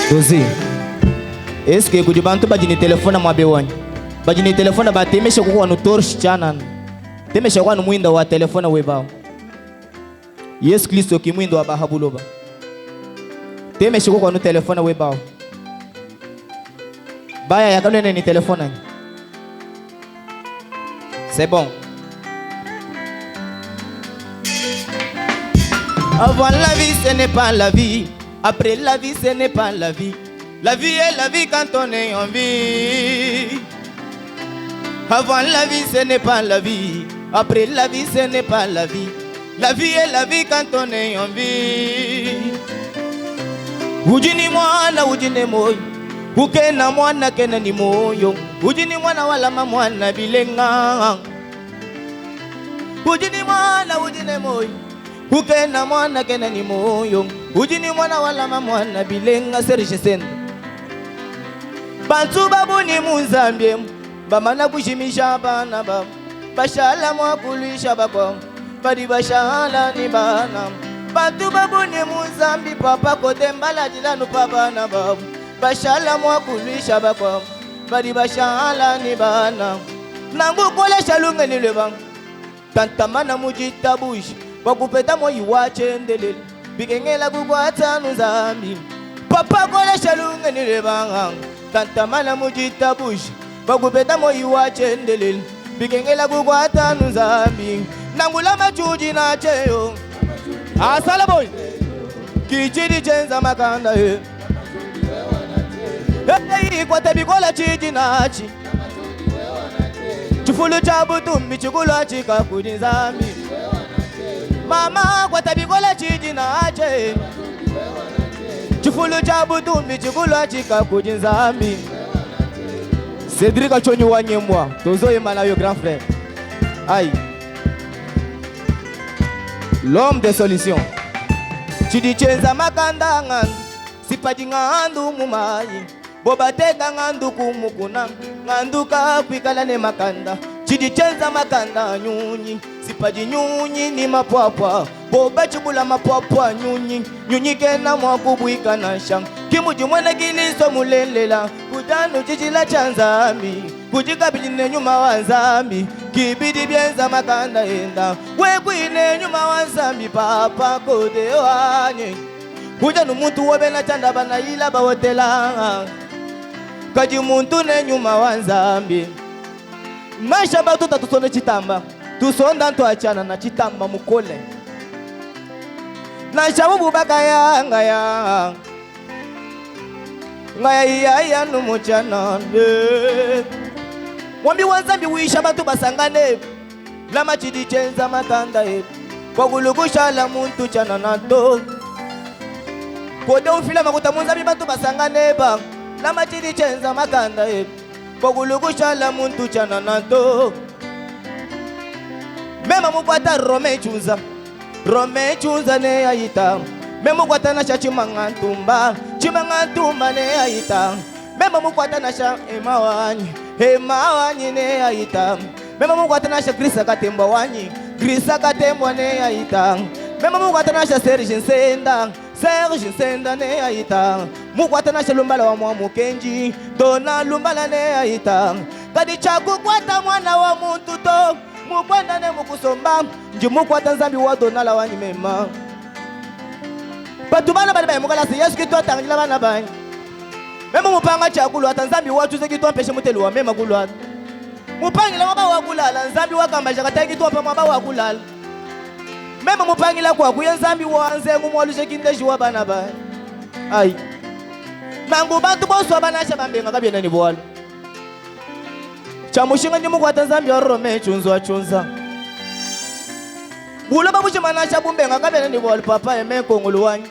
Dozi. Est-ce que kudi bantu bajini telefona mwabewani? Bajini telefona batemesha kuko no torch chana. Temesha kwa no mwinda wa telefona webao. Yesu Kristo kimwindo wa bahabuloba. Temesha kuko no telefona webao. Baya yakalene ni telefona. C'est bon. Avant la vie, ce n'est pas la vie. Après la vie, ce n'est pas la vie. La vie est la vie quand on est en vie. Avant la vie, ce n'est pas la vie. Après la vie, ce n'est pas la vie. La vie est la vie quand on est en vie. Ujini mwana, ujini moyo. Ukena mwana, kena ni moyo. Ujini mwana wala mwana bilenga. Ujini mwana, ujini moyo. Ukena mwana, kena ni moyo. Ujini mwana wala mwana bilenga. Serge Senda. Bantu babu ni muzambie. Bamana kushimisha bana babu. Bashala mwakulisha babu. Badi bashala ni bana. Bantu babu ni muzambi. Papa kote mbala dilanu papa na babu. Bashala mwakulisha babu. Badi bashala ni bana. Nangu kole shalunge ni lebang. Tantamana mujita bushi. Wakupeta moyi wache ndelele. Bikengela kukwata nuzambi. Papa kole shalunge ni lebang. Tantamana mujita bushi. Wakupeta moyi wache ndelele. Bikengela kukwata nuzambi. Nangula machuji na cheyo. Asala boy. Kichidi chenza makanda he. Hey, kwa tebikola chiji na chi. Chufulu chabu tumbi chukula chika kudinzambi. Mama kwa tebikola chiji na che. Chufulu chabu tumbi chukula chika kudinzambi. Cédric Achonyi wanyemwa. Tozo imana yo grand frère. Aïe. L'homme des solutions. Chidi chenza makanda ngan. Sipaji ngandu mumayi. Boba tega ngandu kumukuna. Ngandu kakwikala ne makanda. Chidi chenza makanda nyunyi. Sipaji nyunyi ni mapwapwa. Boba chubula mapwapwa nyunyi. Nyunyi kena mwakubuika na shang. Kimuji mwana giliso mulelela. Kudanu chichila chanzambi. Kujikabili ne nyuma wanzambi. Kibidi bienza makanda enda. Wekuine nyuma wanzambi. Papa kode wanye. Kuja numuntu wobe na chanda bana ila bawotela. Kaji muntu ne nyuma wanzambi. Maisha batu tatusone chitamba. Tusonda ntu achana na chitamba mukole. Na shabubu baka ya ngaya. Ngaya iya numuchana. Mwambi wanzambi wisha batu basangane. Lama chidi chenza makanda e. Kwa gulugusha la muntu chana nato. Kode ufila makuta munzambi batu basangane ba. Lama chidi chenza makanda e. Kwa gulugusha la muntu chana nato. Mema mukwata Rome chunza. Rome chunza ne ayita. Mema mukwata nasha chimangantumba. Chimangantumba ne ayita. Mema mukwata nasha emawanyi. Emawanyi ne ayita. Mema mukwata nasha Grisa katemba wanyi. Grisa katemba ne ayita. Mema mukwata nasha Serge Senda. Serge Senda ne ayita. Mukwata nasha lumbala wa mwamu Kenji. Dona lumbala ne ayita. Kadi chaku kwata mwana wa muntu to. Mukwanda ne mukusomba. Njimukwata nzambi wa donala wanyi mema. Patubana bali bayi mukala si Yesu kitu atangila bana bayi. Mema mupanga chakulu ata nzambi watu ze kitu ampeshe mutelu wa mema kulu ata. Mupangila waba wakulala nzambi wakamba shakata kitu apa mwaba wakulala. Mema mupangila kwa kuye nzambi wanze ngumwalushe kindeshi wa bana bayi. Ai. Nangu bantu bosu wa bana asha bambenga kabiena ni bwala. Chamushinga ni mukwata nzambi wa Rome chunzo chunza. Bula babuche manasha bumbenga kabene ni bwala papa eme kongulu wanyi.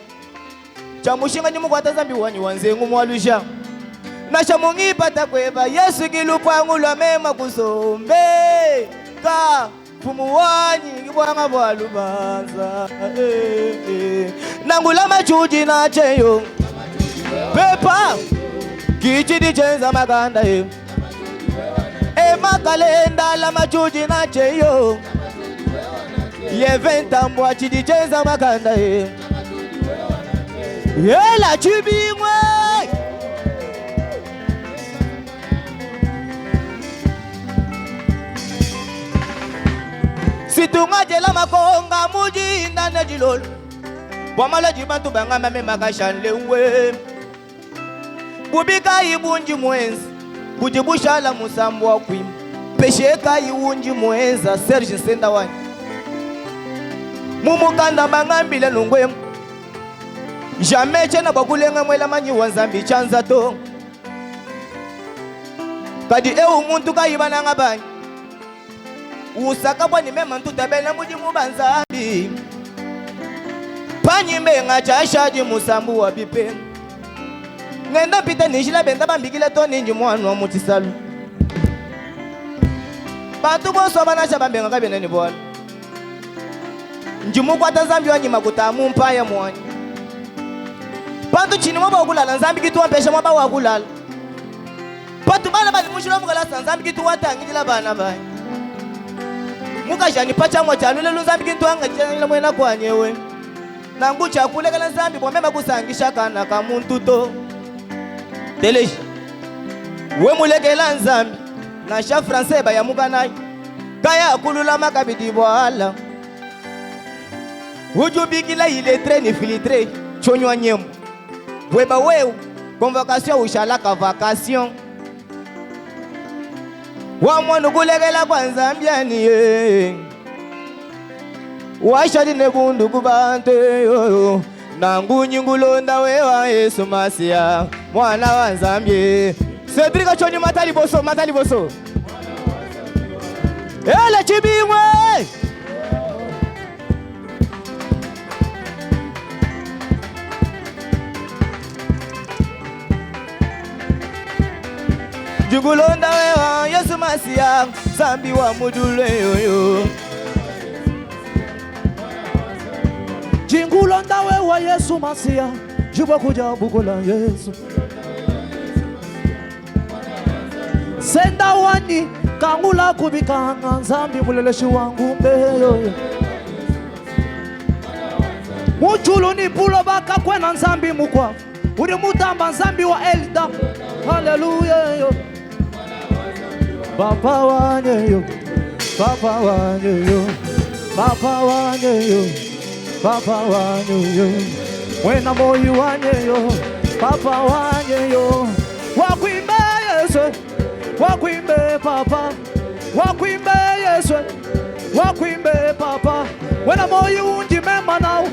Chamushinga ni mukwata nzambi wanyi wanze ngumwalusha. Nasha mungi pata kweba Yesu kilupangu lwa mema kusombe. Ka fumu wanyi kibwanga bwalubanza. Nangula machuji na cheyo. Pepa kichidi chenza maganda yo. Makalenda la machuji na cheyo. Yeventa mwa chidi chenza maganda yo. Yela chibimwe. Chitunga jela makonga muji ndane jilolo. Wamala jibantu banga mame makashanle uwe. Bubika ibunji mwenzi. Bujibusha la musambu wa kwim. Pesheka iwunji mwenza Serge Senda wani. Mumukanda bangambile nungwe. Jamais chena bakulenga mwela manyi wanzambi chanza to. Kadi umuntu kayibana ngabani. Usaka bwani mema ntutabela muji mubanzambi. Panyi mbenga chashaji musambu wa bipe. Ngenda pita nishila benda bambikile to ninji mwanu wa mutisalu. Batu boso banasha bambenga kabene ni bwana. Njimu kwa tazambi wanyi makutamu mpaya mwani. Bantu chini mwaba wakulala nzambi kitu wampesha mwaba wakulala. Batu bala bali mushula mgalasa nzambi kitu watangijila bana bani. Muka jani pacha mwachalule nzambi kitu wanga jani mwena kwa nyewe. Nangu chakule kala nzambi mwemema kusangisha kana kamuntu to. Teleji we mulekela nzambi na sha français ba ya muganayi kaya kulula makabidi bwala ujubikila ile train filtré chonywa nyemu weba weu convocation ushalaka vacation wa mwana kulekela kwa nzambi ani washadi nebundu kubante yo nangu nyingulonda wewa Yesu Masia mwana wa Nzambi. Cedric Chonyi matali boso. Ele chibimwe. Nyingulonda wewa Yesu Masia Nzambi wa mudule yoyo. Jingulonda wewa Yesu Masia juba kuja bukula Yesu. Senda wani kangula kubika Nzambi muleleshi wangu mbeyo. Mujulu ni pulo baka kwena Nzambi mukwa. Uri mutamba Nzambi wa Elda. Hallelujah yo. Papa wanye yo. Papa wanye yo. Papa wanye yo. Papa wanye yo. Wena moyi wanye yo. Papa wanye yo. Wakwimbe Yesu. Wakwimbe papa. Wakwimbe Yesu. Wakwimbe papa. Wena moyi unji mema nao.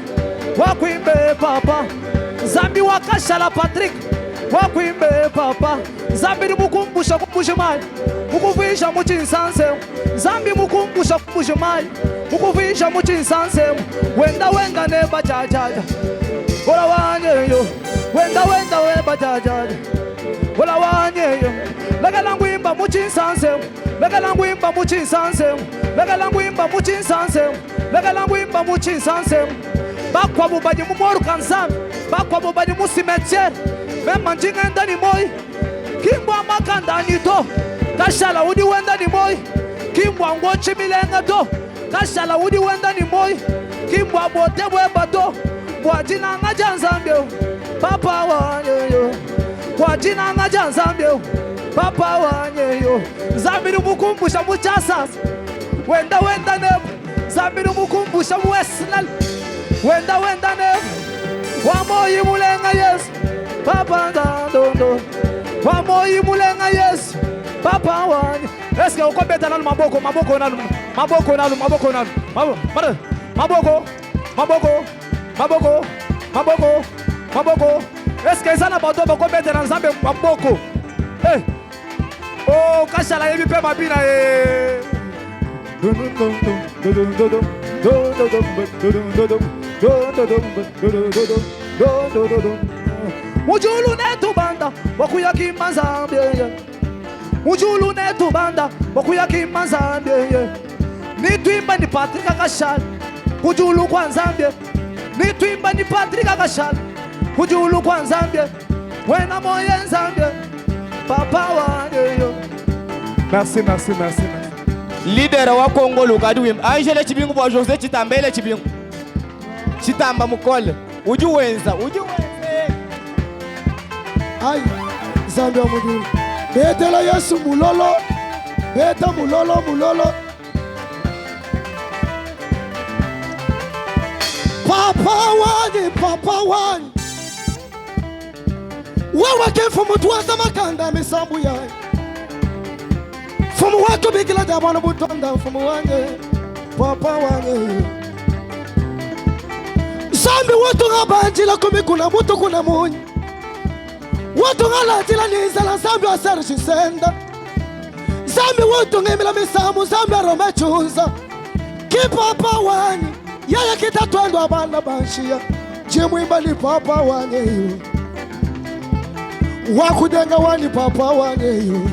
Wakwimbe papa. Nzambi wakashala Patrick. Wakwimbe papa. Nzambi mukumbusha mai. Mukuvisha muchinsanse. Nzambi mukumbusha mai. Mukuvisha muchinsanse. Wenda neba jajaja. Ola wanye yo. Wenda weba jajaja. Ola wanye yo. Lega langu imba muchinsanse. Lega langu imba muchinsanse. Lega langu imba muchinsanse. Lega langu imba muchinsanse. Bakwa bubaji mumoru kanzambi. Bakwa bubaji musimetier. Mema njinga ndani moi. Kimbwa makanda nito. Kashala udi wenda ni moi. Kimbwa ngochi milenga to. Kashala udi wenda ni moi. Kimbwa bote weba to. Kwa jina ngaja Nzambio. Papa wanye yo. Kwa jina ngaja Nzambio. Papa wanye yo. Nzambi mukumbusha muchasas. Wenda nebu. Nzambi mukumbusha muwesinal. Wenda nebu. Wamoyi mulenga Yesu. Papa ndondo. Wamoyi mulenga Yesu. Papa wanye. Eske ukobeta nalu maboko nalu. Maboko. Eske zana bato bakobeta na Nzambe maboko. Eh. Oh, kashala yebi pe mabina Mujulu netu banda wakuya kimanzambe. Mujulu netu banda wakuya kimanzambe. Nitwimba ni Patrick Akashala. Mujulu kwa Nzambe. Nitwimba ni Patrick Akashala. Mujulu kwa Nzambe. Wena moye Nzambe. Papa wanyo. Merci. Leader wa Kongo lukadu Angela Chibingu bwa Jose Chitambele Chibingu. Chitamba mukole. Ujuwenza. Ai, Nzambe wa mudulu. Betela Yesu mulolo. Beta mulolo. Papa wani wewe kefumu tuwasa makanda misambu ya fumu wako bigila jabana butonda fumu wange papa wange Zambi watu ngabanjila kumikuna mutu kuna munyi watu ngalatila nizala zambi wasarishi senda Zambi watu ngimila misamu zambi arome chunza Kipapa wani yaya kitatuendo abana banshia Jimwimba ni papa wange yu Wakudenga wani papa wange yu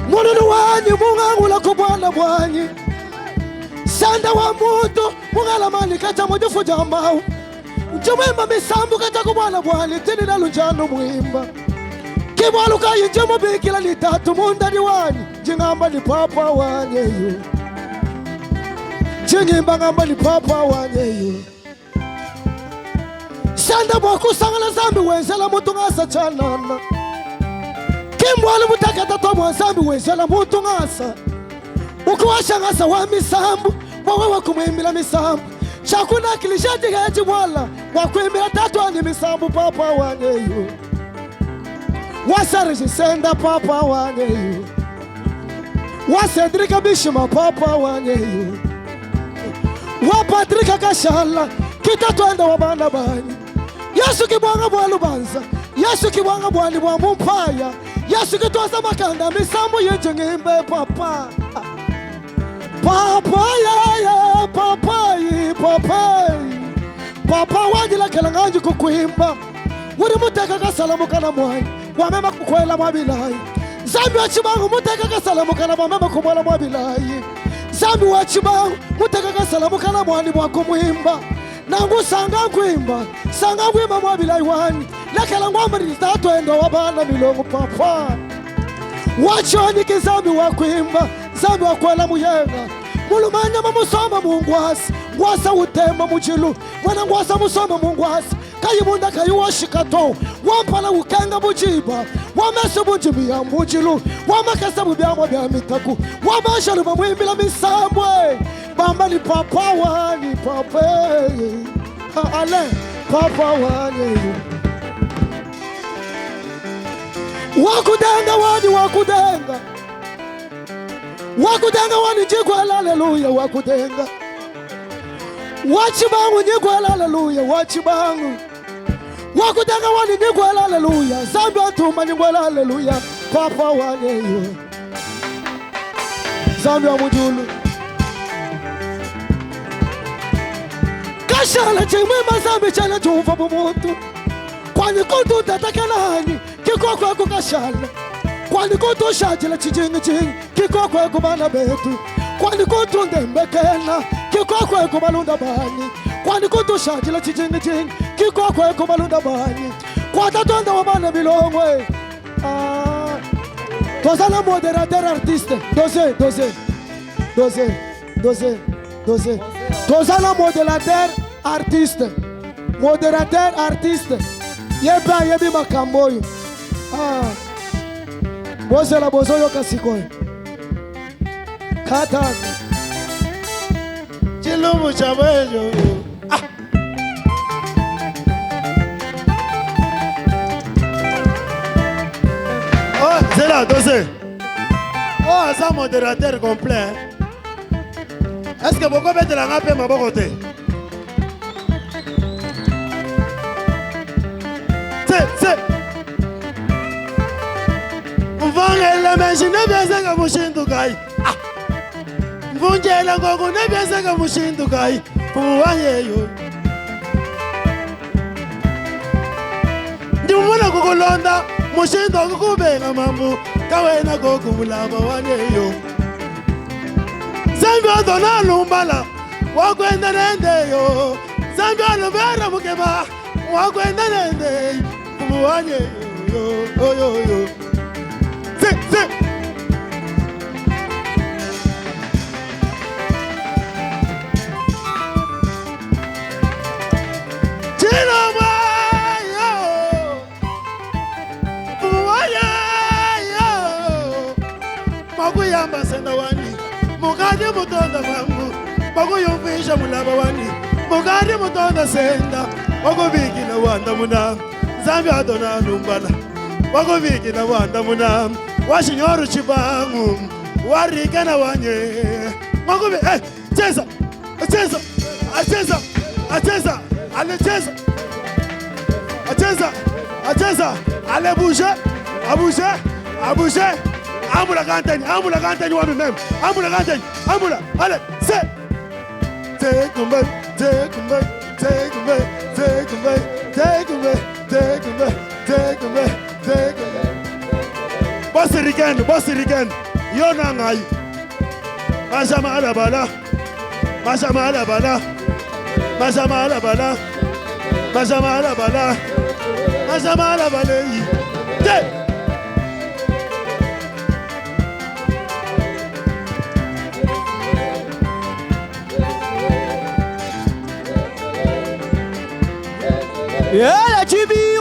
Mununu wani mungangula kubwana wani Sanda wa mutu mungala mani kacha mujufu jamau Jimwimba misambu kacha kubwana wani Tini na lunjano muimba Kibwalu kayi jimu bikila ni tatu mundani wani Jingamba ni papa wange yu Jingimba ngamba ni papa wange yu Sanda mwaku sangala zambi wenzela mutu ngasa chanana Kimwali mutakata tomo zambi wenzela mutu ngasa Ukuwasha ngasa wa misambu Wawe wakumwimila misambu Chakuna kilishati gaji wala Wakuimila tatu wangi misambu papa wange yu Wasarishi senda papa wange yu Wasedrika bishima papa wange yu Wapatrika kashala Kitatuenda wabana bani Yesu kibwanga bwalu banza Yesu kibwanga bwani bwa mumpaya Yesu kituasa makanda misambu yetu ngimbe papa Papa ya papai papai Papa wangila kelanganji kukuimba Wuri muteka kasalamu kana mwani Wamema kukwela mwabilai Zambi wachibangu muteka kasalamu kana wamema kumwela mwabilai Zambi wachibangu muteka kasalamu kana mwani wakumuimba Nangu sanga kuimba mwabilai wani Lekela ngwambari nitatuendo wabana milongu papa Wachoni kizambi wakuimba Zambi wakwela muyenga Mulumanya mamusoma mungwasi Ngwasa utema mujilu Wana ngwasa musoma mungwasi Kayibunda kayiwashikato Wampala ukenga mujiba Wamese bunjibia mujilu Wamakasa mubiamwa bia mitaku Wamashalu mamwimbila misambwe Bamba ni papa wani pape Ale papa wani Wakudenga wani wakudenga Wakudenga wani jigwela haleluya wakudenga Wachibangu jigwela haleluya wachibangu Wakudenga wani jigwela haleluya Zambi atuma jigwela haleluya papa wani Zambi wa mujulu Kashala chimwima zambi chala chufa bumutu Kwani kuntu tatakanani Kiko kwa kukashala Kwani kuntu shajila chijingi jingi Kiko kwa kubana betu Kwani kuntu ndembekena Kiko kwa kubalunda bani Kwani kuntu shajila chijingi jingi Kiko kwa kubalunda bani Kwa tatuanda wabana bilongwe Tozala moderateur artiste Doze Tozala moderateur artiste Yeba yebi makamboyo Boze la bozoyo kasikoyo Kata Chilumu chabejo Oh, c'est là, Doze Oh, ça modérateur complet Est-ce que vous pouvez la rappeler ma côté? C'est Mvangela mashine byaseka mushindukai Mvungela ngoko nebyaseka mushindukai Fuwanyeyo Ndimuna kukulonda mushindo kukubeka mambu Kawena kokumulaba wanyeyo Zambi odona lumbala Wakwenda nendeyo Zambi olubera mukeba Wakwenda nendeyo Fuwanyeyo Yo Makuyamba senda wani Mukadi mutonda mambu Makuyumvisha mulaba wani Mugari mutona senda wako viki na wanda muna Zambi adona numbala wako viki na wanda muna Washinyoru chibangu warike na wanye wako viki cheza cheza acheza acheza ale cheza acheza acheza ale bouge abouge abouge amula kantani wanu mem amula kantani amula ale c'est take me back, take me back, take me back, take me back, take me back, take me back, take me back, take me back. Boss it again. Yo nangai. Masama ala bala. Masama ala bala. Masama ala bala. Masama ala bala. Masama ala bala. Yala chibi